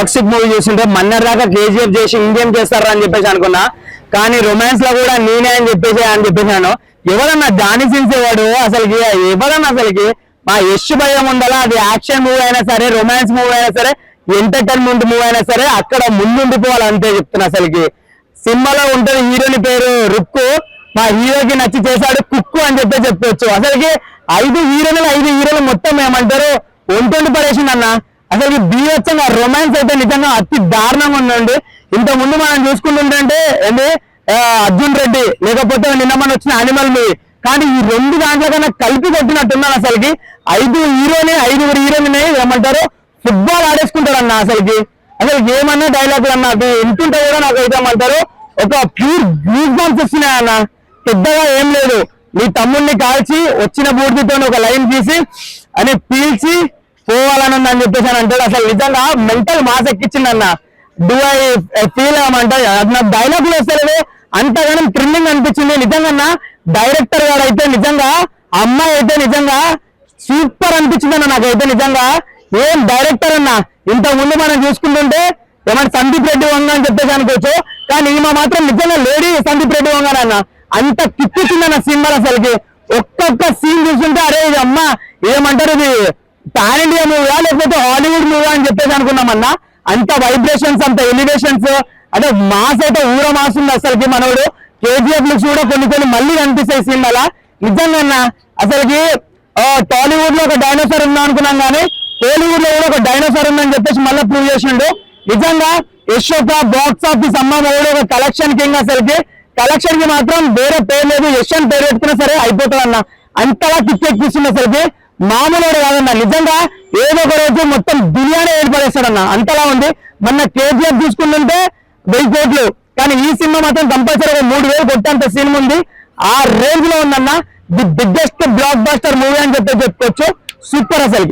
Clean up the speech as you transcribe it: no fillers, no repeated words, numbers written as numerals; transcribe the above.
Toxic movie చూసింటే Mannar దాకా KGF చేసి ఇంకేం చేస్తారా అని చెప్పేసి అనుకున్నా, కానీ రొమాన్స్ లో కూడా నేనే అని చెప్పేసాను. ఎవరన్నా జానీ సిన్స్ వాడు అసలుకి, ఎవరన్నా అసలుకి మా యశ్ భయం ఉండాలా, అది యాక్షన్ మూవీ అయినా సరే, రొమాన్స్ మూవీ అయినా సరే, ఎంటర్టైన్మెంట్ మూవీ అయినా సరే అక్కడ ముందుండిపోవాలి అంతే చెప్తున్నా. అసలుకి సినిమాలో ఉంటది హీరోని పేరు రుక్కు, మా హీరోకి నచ్చి చేశాడు కుక్కు అని చెప్పొచ్చు. అసలుకి 5 హీరోలు మొత్తం ఏమంటారు ఒంటొండి పడేసింది అన్న. అసలు బీవచ్చంగా రొమాన్స్ అయితే నిజంగా అతి దారుణంగా ఉందండి. ఇంత ముందు మనం చూసుకుంటుంటే ఏంటి అర్జున్ రెడ్డి, లేకపోతే నిన్న మన వచ్చిన యానిమల్ మూవీ, కానీ ఈ 2 దాంట్లో కన్నా కలిపి కొట్టినట్టున్నాను. అసలుకి 5 హీరోని ఏమంటారు ఫుట్బాల్ ఆడేసుకుంటారు అన్న. అసలు ఏమన్నా డైలాగులు అన్న అది ఎంతుంటే కూడా నాకు అయితే ఏమంటారు ఒక ప్యూర్ గ్యూస్ బంప్స్ వస్తున్నాయి అన్న. పెద్దగా ఏం లేదు, నీ తమ్ముడిని కాల్చి వచ్చిన బూర్తితో ఒక లైన్ తీసి అని పీల్చి పోవాలని అని చెప్పేసి అని అంటాడు. అసలు నిజంగా మెంటల్ మాస్ ఎక్కించింది అన్న. డూ ఐ ఫీల్ ఏమంటే నాకు డైలాగులు వస్తలేదు, అంతగానం థ్రిల్లింగ్ అనిపించింది నిజంగా. డైరెక్టర్ గారు అయితే నిజంగా, అమ్మాయి అయితే నిజంగా సూపర్ అనిపించింది అన్న. నాకైతే నిజంగా ఏం డైరెక్టర్ అన్న. ఇంత ముందు మనం చూసుకుంటుంటే ఏమంటే సందీప్ రెడ్డి వంగ అని చెప్పేసి అనుకోవచ్చు, కానీ ఈమె మాత్రం నిజంగా లేడీ సందీప్ రెడ్డి వంగ అన్న. అంత కిక్కిచ్చిందన్న సినిమాలు. అసలుకి ఒక్కొక్క సీన్ చూస్తుంటే అరే ఇది అమ్మ ఏమంటారు ఇది పాన్ ఇండియా మూవీ లేకపోతే హాలీవుడ్ మూవీ అని చెప్పేసి అనుకున్నామన్నా. అంత వైబ్రేషన్స్, అంత ఎలివేషన్స్, అంటే మాస్ అయితే ఊర మాస్ ఉంది అసలుకి. మనోడు కేజీఎఫ్ లుక్స్ కూడా కొన్ని మళ్ళీ కనిపిస్తాయి సినిమాలా నిజంగా. అసలుకి టాలీవుడ్ లో ఒక డైనోసార్ ఉందా అనుకున్నాం, కానీ కోలీవుడ్ లో కూడా ఒక డైనోసార్ ఉందని చెప్పేసి మళ్ళీ ప్రూవ్ చేసిండు. నిజంగా యశ్ ఒక బాక్స్ ఆఫీస్ అమ్మ ఒక కలెక్షన్ కింగ్. అసలుకి కలెక్షన్ కి మాత్రం వేరే పేరు లేదు, యశ్ అని పేరు పెట్టుకున్నా సరే అయిపోతుంది అన్న. అంతలా కిక్ ఎక్కిస్తుంది అసలుకి, మామూలు కాదన్న. నిజంగా ఏదో ఒక రోజు మొత్తం దునియానే ఏర్పడేస్తాడన్న, అంతలా ఉంది. మొన్న కేజీఎఫ్ చూసుకుంటుంటే 1000 కోట్లు, కానీ ఈ సినిమా మాత్రం కంపల్సరీ 3000 కొట్టేంత సినిమా ఉంది. ఆ రేంజ్ లో ఉందన్న. The biggest block buster movie అని చెప్పుకోవచ్చు. సూపర్ అసలు.